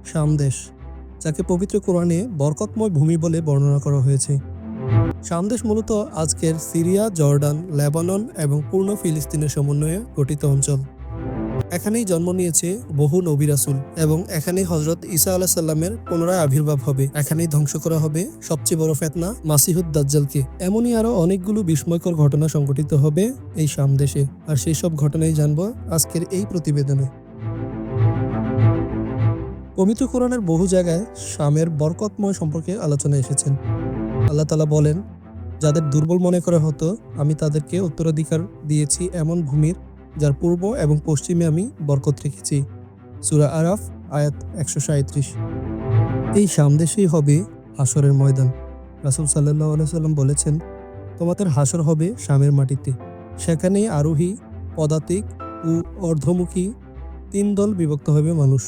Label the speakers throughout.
Speaker 1: শাম দেশ, যাকে পবিত্র কোরআনে বরকতময় ভূমি বলে বর্ণনা করা হয়েছে। শাম দেশ মূলত আজকের সিরিয়া, জর্ডান, লেবানন এবং পূর্ণ ফিলিস্তিনের সমন্বয়ে গঠিত অঞ্চল। এখানেই জন্ম নিয়েছে বহু নবী রাসূল এবং এখানেই হযরত ঈসা আলাইহিস সালামের পুনরায় আবির্ভাব হবে। এখানেই ধ্বংস করা হবে সবচেয়ে বড় ফিতনা মাসিহুদ দাজ্জালকে। এমনই আরো অনেকগুলো বিস্ময়কর ঘটনা সংঘটিত হবে এই শাম দেশে, আর সেই সব ঘটনাই জানবো আজকের এই প্রতিবেদনে। পবিত্র কোরআনের বহু জায়গায় শামের বরকতময় সম্পর্কে আলোচনা এসেছেন। আল্লাহ তাআলা বলেন, যাদের দুর্বল মনে করা হতো, আমি তাদেরকে উত্তরাধিকার দিয়েছি এমন ভূমির যার পূর্ব এবং পশ্চিমে আমি বরকত রেখেছি। সূরা আরাফ আয়াত ১৩৭। এই শাম দেশেই হবে হাশরের ময়দান। রাসূল সাল্লাল্লাহু আলাইহি ওয়াসাল্লাম বলেছেন, তোমাদের হাশর হবে শামের মাটিতে। সেখানেই আরোহী, পদাতিক ও অর্ধমুখী ৩ দল বিভক্ত হবে মানুষ।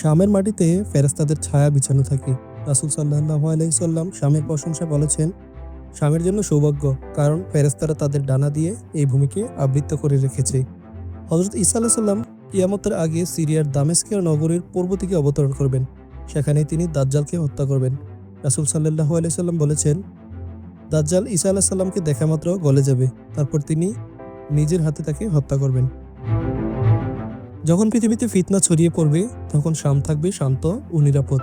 Speaker 1: শামের মাটিতে ফেরেশতাদের ছায়া বিছানো থাকে। রাসূল সাল্লাল্লাহু আলাইহি ওয়াসাল্লাম শামের প্রশংসা বলেছেন, শামের জন্য সৌভাগ্য, কারণ ফেরেশতারা তাদের ডানা দিয়ে এই ভূমিকে আবৃত করে রেখেছে। হযরত ঈসা আলাইহিস সালাম কিয়ামতের আগে সিরিয়ার দামেস্কের নগরীর পূর্ব দিকে অবতরণ করবেন। সেখানেই তিনি দাজ্জালকে হত্যা করবেন। রাসূল সাল্লাল্লাহু আলাইহি ওয়াসাল্লাম বলেছেন, দাজ্জাল ঈসা আলাইহিস সালামকে দেখামাত্র গলে যাবে, তারপর তিনি নিজের হাতে তাকে হত্যা করবেন। যখন পৃথিবীতে ফিতনা ছড়িয়ে পড়বে, তখন শাম থাকবে শান্ত ও নিরাপদ।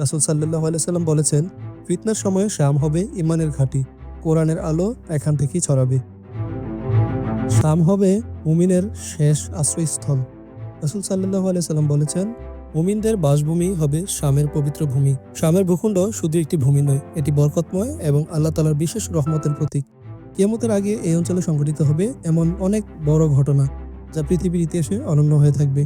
Speaker 1: রাসূল সাল্লাল্লাহু আলাইহি ওয়াসাল্লাম বলেছেন, ফিতনার সময়ে শাম হবে ঈমানের ঘাঁটি, কোরআনের আলো এখান থেকেই ছড়াবে। শাম হবে মুমিনের শেষ আশ্রয়স্থল। রাসূল সাল্লাল্লাহু আলাইহি ওয়াসাল্লাম বলেছেন, মুমিনদের বাসভূমি হবে শামের পবিত্র ভূমি। শামের ভূখণ্ড শুধু একটি ভূমি নয়, এটি বরকতময় এবং আল্লাহ তাআলার বিশেষ রহমতের প্রতীক। কিয়ামতের আগে এই অঞ্চলে সংঘটিত হবে এমন অনেক বড় ঘটনা, যা পৃথিবীর ইতিহাসে অনন্য হয়ে থাকবে।